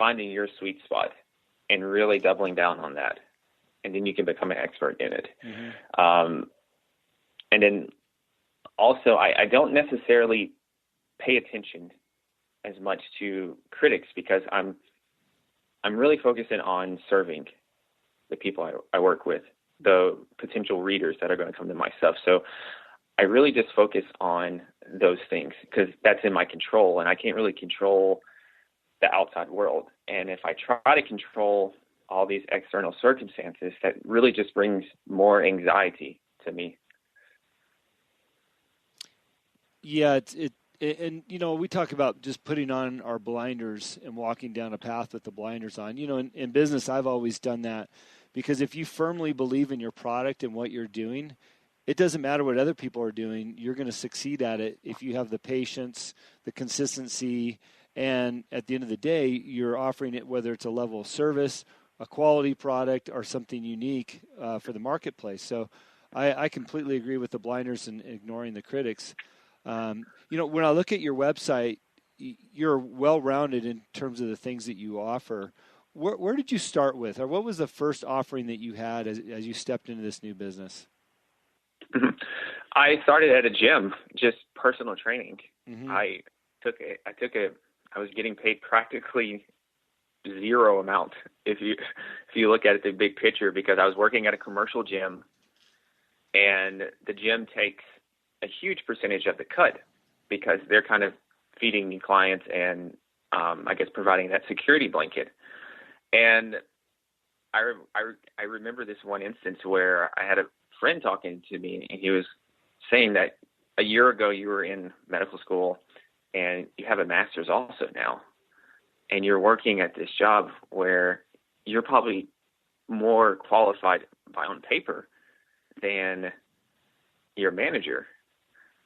finding your sweet spot and really doubling down on that. And then you can become an expert in it. Mm-hmm. And then also, I don't necessarily pay attention as much to critics because I'm really focusing on serving the people I work with, the potential readers that are going to come to my stuff. So I really just focus on those things because that's in my control, and I can't really control the outside world. And if I try to control all these external circumstances, that really just brings more anxiety to me. Yeah, and we talk about just putting on our blinders and walking down a path with the blinders on. In business, I've always done that because if you firmly believe in your product and what you're doing, it doesn't matter what other people are doing. You're going to succeed at it if you have the patience, the consistency, and at the end of the day, you're offering it, whether it's a level of service, a quality product, or something unique for the marketplace. So I completely agree with the blinders and ignoring the critics. When I look at your website, you're well-rounded in terms of the things that you offer. Where did you start with, or what was the first offering that you had as you stepped into this new business? I started at a gym, just personal training. Mm-hmm. I was getting paid practically zero amount if you look at it the big picture, because I was working at a commercial gym, and the gym takes a huge percentage of the cut because they're kind of feeding me clients and I guess providing that security blanket. And I remember this one instance where I had a friend talking to me, and he was saying that a year ago you were in medical school and you have a master's also now, and you're working at this job where you're probably more qualified by on paper than your manager.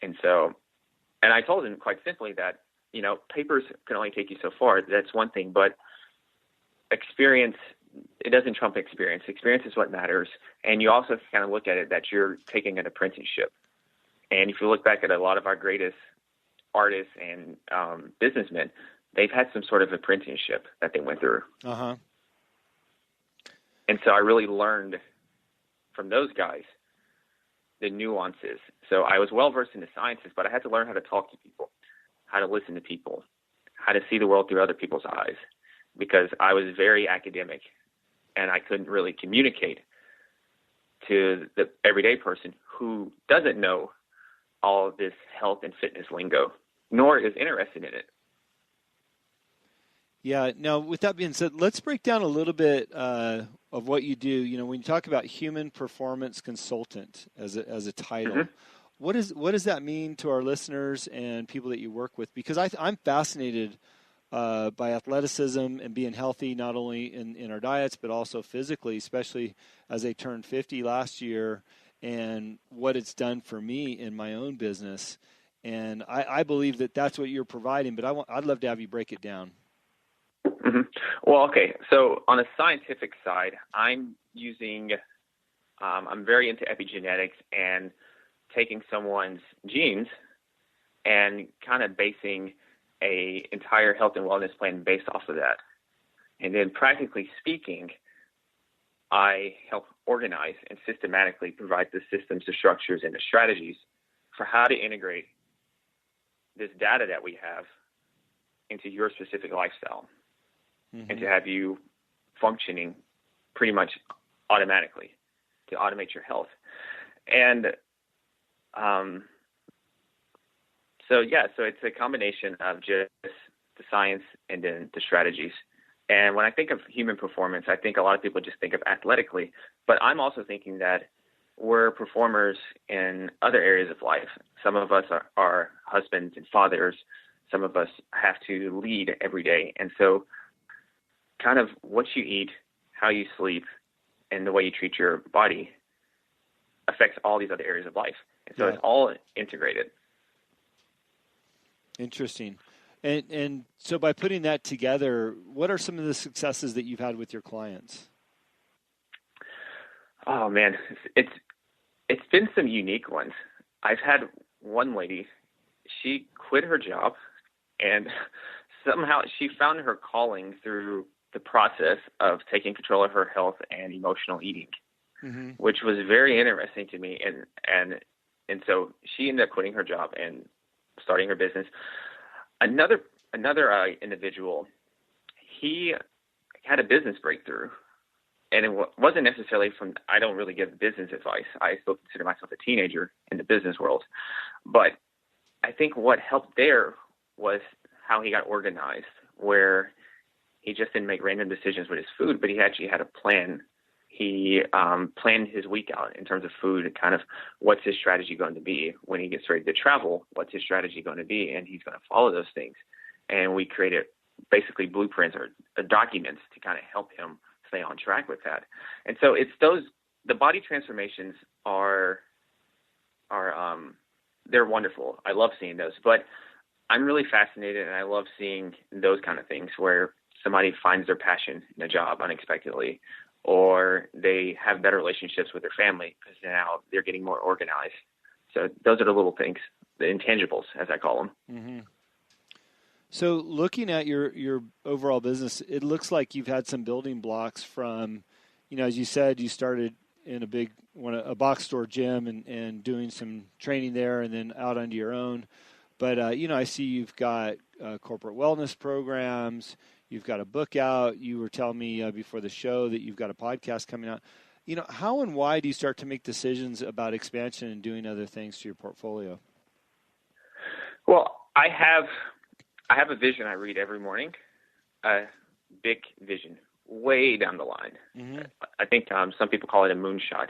And I told him quite simply that, papers can only take you so far. That's one thing, but experience, it doesn't trump experience. Experience is what matters. And you also kind of look at it that you're taking an apprenticeship. And if you look back at a lot of our greatest artists and businessmen, they've had some sort of apprenticeship that they went through. Uh-huh. And so I really learned from those guys the nuances. So I was well-versed in the sciences, but I had to learn how to talk to people, how to listen to people, how to see the world through other people's eyes, because I was very academic and I couldn't really communicate to the everyday person who doesn't know all of this health and fitness lingo, nor is interested in it. Yeah. Now, with that being said, let's break down a little bit of what you do. When you talk about human performance consultant as a title, mm-hmm. what does that mean to our listeners and people that you work with? Because I'm fascinated by athleticism and being healthy, not only in our diets, but also physically, especially as I turned 50 last year, and what it's done for me in my own business. And I believe that that's what you're providing, but I'd love to have you break it down. Mm-hmm. Well, okay. So on the scientific side, I'm very into epigenetics and taking someone's genes and kind of basing a entire health and wellness plan based off of that. And then practically speaking, I help organize and systematically provide the systems, the structures, and the strategies for how to integrate this data that we have into your specific lifestyle, mm-hmm. and to have you functioning pretty much automatically to automate your health. And so it's a combination of just the science and then the strategies. And when I think of human performance, I think a lot of people just think of athletically, but I'm also thinking that we're performers in other areas of life. Some of us are husbands and fathers. Some of us have to lead every day. And so kind of what you eat, how you sleep, and the way you treat your body affects all these other areas of life. And so It's all integrated. Interesting. And so by putting that together, what are some of the successes that you've had with your clients? Oh man, it's been some unique ones. I've had one lady, she quit her job and somehow she found her calling through the process of taking control of her health and emotional eating, which was very interesting to me. And so she ended up quitting her job and starting her business. Another individual, he had a business breakthrough, and it wasn't necessarily I don't really give business advice. I still consider myself a teenager in the business world. But I think what helped there was how he got organized, where he just didn't make random decisions with his food, but he actually had a plan. He planned his week out in terms of food, kind of what's his strategy going to be when he gets ready to travel, what's his strategy going to be, and he's going to follow those things. And we created basically blueprints or documents to kind of help him stay on track with that. And so it's the body transformations are they're wonderful. I love seeing those, but I'm really fascinated, and I love seeing those kind of things where somebody finds their passion in a job unexpectedly, or they have better relationships with their family because now they're getting more organized. So those are the little things, the intangibles, as I call them. Mm-hmm. So looking at your overall business, it looks like you've had some building blocks from, as you said, you started in a box store gym and doing some training there and then out onto your own. But, I see you've got corporate wellness programs. You've got a book out. You were telling me before the show that you've got a podcast coming out. How and why do you start to make decisions about expansion and doing other things to your portfolio? Well, I have a vision I read every morning, a big vision, way down the line. Mm-hmm. I think some people call it a moonshot.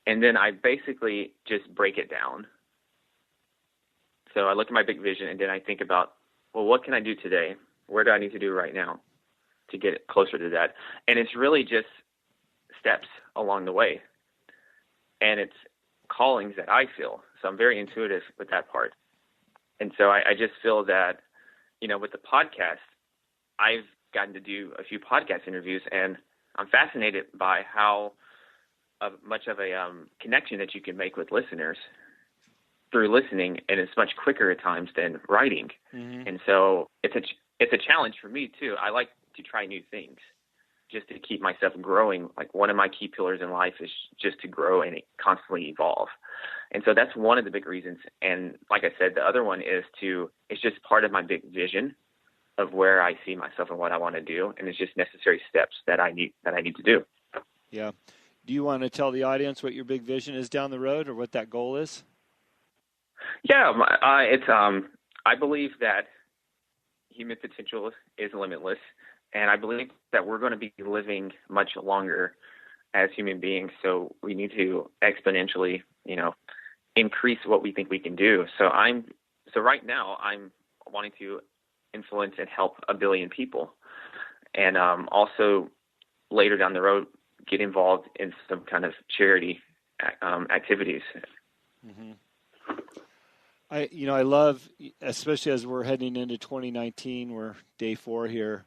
And then I basically just break it down. So I look at my big vision, and then I think about, well, what can I do today? Where do I need to do right now to get closer to that? And it's really just steps along the way. And it's callings that I feel. So I'm very intuitive with that part. And so I just feel that, with the podcast, I've gotten to do a few podcast interviews, and I'm fascinated by how much of a connection that you can make with listeners through listening, and it's much quicker at times than writing. Mm-hmm. And so it's a challenge for me too. I like to try new things just to keep myself growing. Like one of my key pillars in life is just to grow and constantly evolve. And so that's one of the big reasons. And like I said, the other one is it's just part of my big vision of where I see myself and what I want to do. And it's just necessary steps that I need to do. Yeah. Do you want to tell the audience what your big vision is down the road, or what that goal is? Yeah, I believe that human potential is limitless, and I believe that we're going to be living much longer as human beings. So we need to exponentially, increase what we think we can do. So right now I'm wanting to influence and help 1 billion people, and also later down the road get involved in some kind of charity activities. Mm-hmm. I love, especially as we're heading into 2019, we're day 4 here,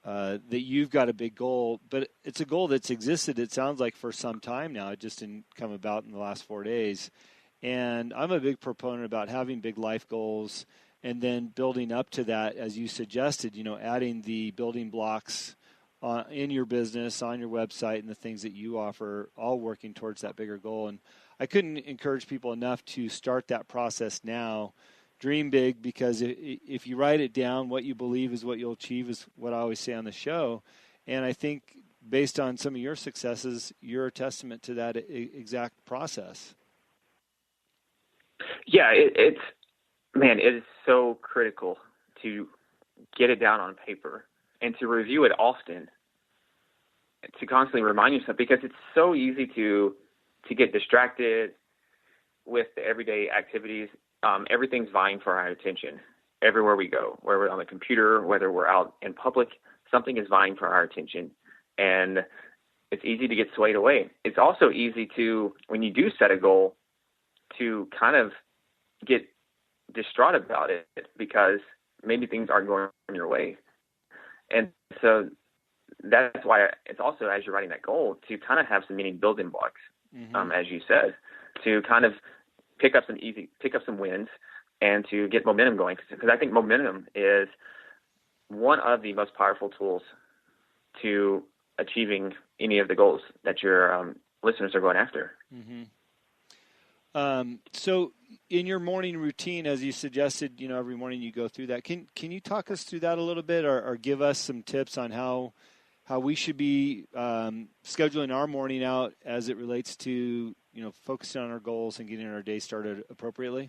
that you've got a big goal, but it's a goal that's existed, it sounds like, for some time now. It just didn't come about in the last 4 days. And I'm a big proponent about having big life goals and then building up to that, as you suggested, adding the building blocks in your business, on your website, and the things that you offer, all working towards that bigger goal. And I couldn't encourage people enough to start that process now. Dream big, because if you write it down, what you believe is what you'll achieve, is what I always say on the show. And I think based on some of your successes, you're a testament to that exact process. Yeah, it is so critical to get it down on paper and to review it often, to constantly remind yourself, because it's so easy to get distracted with the everyday activities. Everything's vying for our attention everywhere we go, whether we're on the computer, whether we're out in public, something is vying for our attention. And it's easy to get swayed away. It's also easy to, when you do set a goal, to kind of get distraught about it because maybe things aren't going your way. And so that's why it's also, as you're writing that goal, to kind of have some mini building blocks, as you said, to kind of pick up some wins and to get momentum going. Because I think momentum is one of the most powerful tools to achieving any of the goals that your listeners are going after. Mm-hmm. So in your morning routine, as you suggested, every morning you go through that. Can you talk us through that a little bit, or give us some tips on how we should be scheduling our morning out as it relates to, focusing on our goals and getting our day started appropriately?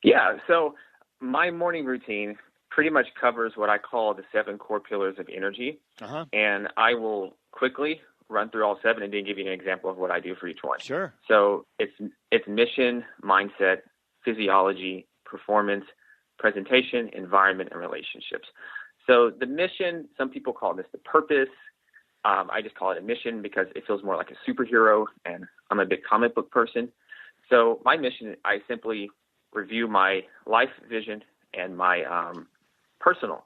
Yeah. So my morning routine pretty much covers what I call the 7 core pillars of energy. Uh-huh. And I will quickly run through all 7 and then give you an example of what I do for each one. Sure. So it's mission, mindset, physiology, performance, presentation, environment, and relationships. So the mission, some people call this the purpose. I just call it a mission because it feels more like a superhero, and I'm a big comic book person. So my mission, I simply review my life vision and my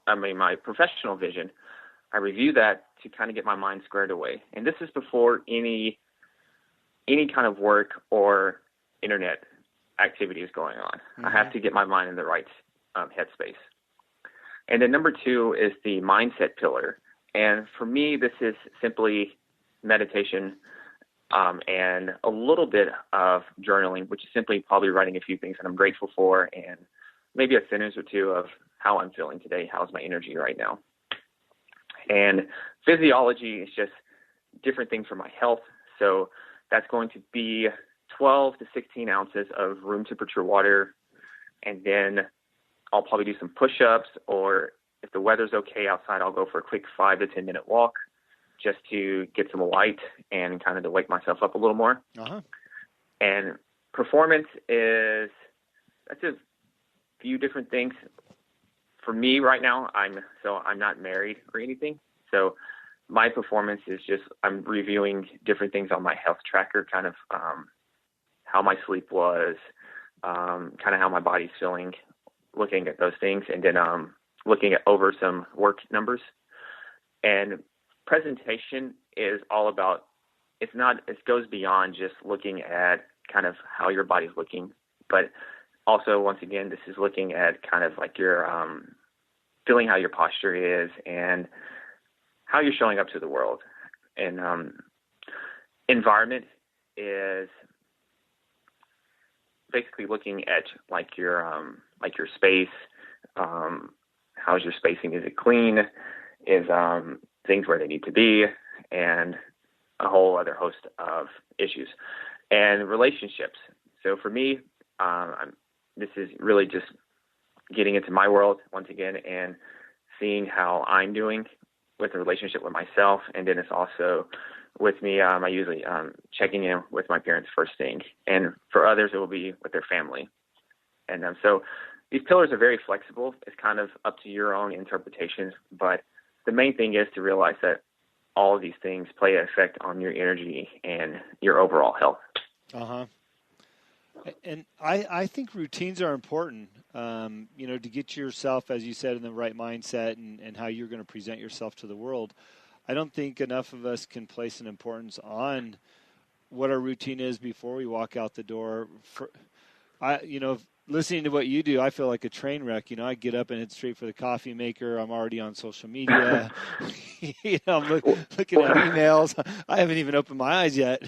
my professional vision. I review that to kind of get my mind squared away. And this is before any kind of work or internet activity is going on. Mm-hmm. I have to get my mind in the right headspace. And then number 2 is the mindset pillar. And for me, this is simply meditation and a little bit of journaling, which is simply probably writing a few things that I'm grateful for and maybe a sentence or 2 of how I'm feeling today. How's my energy right now? And physiology is just different things for my health. So that's going to be 12 to 16 ounces of room temperature water. And then I'll probably do some push-ups, or if the weather's okay outside, I'll go for a quick 5 to 10 minute walk just to get some light and kind of to wake myself up a little more. Uh-huh. And performance that's a few different things. For me right now, I'm not married or anything. So my performance is just, I'm reviewing different things on my health tracker, kind of how my sleep was, kind of how my body's feeling, looking at those things, and then looking at over some work numbers. And presentation is all about, it goes beyond just looking at kind of how your body's looking, but also, once again, this is looking at kind of like your feeling how your posture is and how you're showing up to the world. And environment is basically looking at like your space. How's your spacing? Is it clean? Is things where they need to be? And a whole other host of issues. And relationships. So for me, this is really just getting into my world once again and seeing how I'm doing with the relationship with myself. And then it's also with me. I usually checking in with my parents first thing. And for others, it will be with their family. And so these pillars are very flexible. It's kind of up to your own interpretations. But the main thing is to realize that all of these things play an effect on your energy and your overall health. Uh-huh. And I think routines are important, to get yourself, as you said, in the right mindset and how you're going to present yourself to the world. I don't think enough of us can place an importance on what our routine is before we walk out the door. Listening to what you do, I feel like a train wreck. I get up and head straight for the coffee maker. I'm already on social media. I'm looking at emails. I haven't even opened my eyes yet.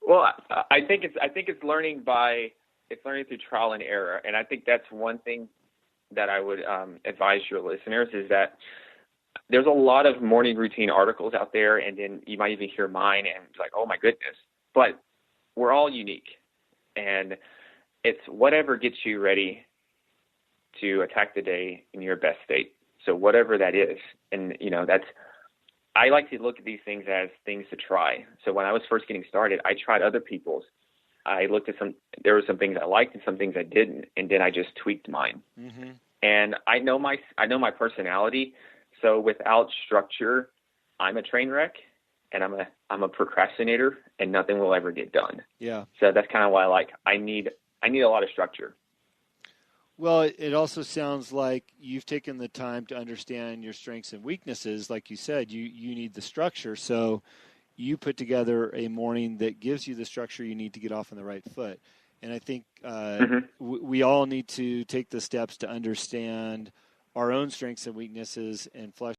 Well, I think it's learning through trial and error, and I think that's one thing that I would advise your listeners is that there's a lot of morning routine articles out there, and then you might even hear mine and it's like, oh my goodness, but we're all unique, and it's whatever gets you ready to attack the day in your best state. So whatever that is, and I like to look at these things as things to try. So when I was first getting started, I tried other people's. I looked at there were some things I liked and some things I didn't, and then I just tweaked mine. Mm-hmm. And I know my personality. So without structure, I'm a train wreck, and I'm a procrastinator, and nothing will ever get done. Yeah. So that's kind of why I need a lot of structure. Well, it also sounds like you've taken the time to understand your strengths and weaknesses. Like you said, you need the structure. So you put together a morning that gives you the structure you need to get off on the right foot. And I think we all need to take the steps to understand our own strengths and weaknesses and flesh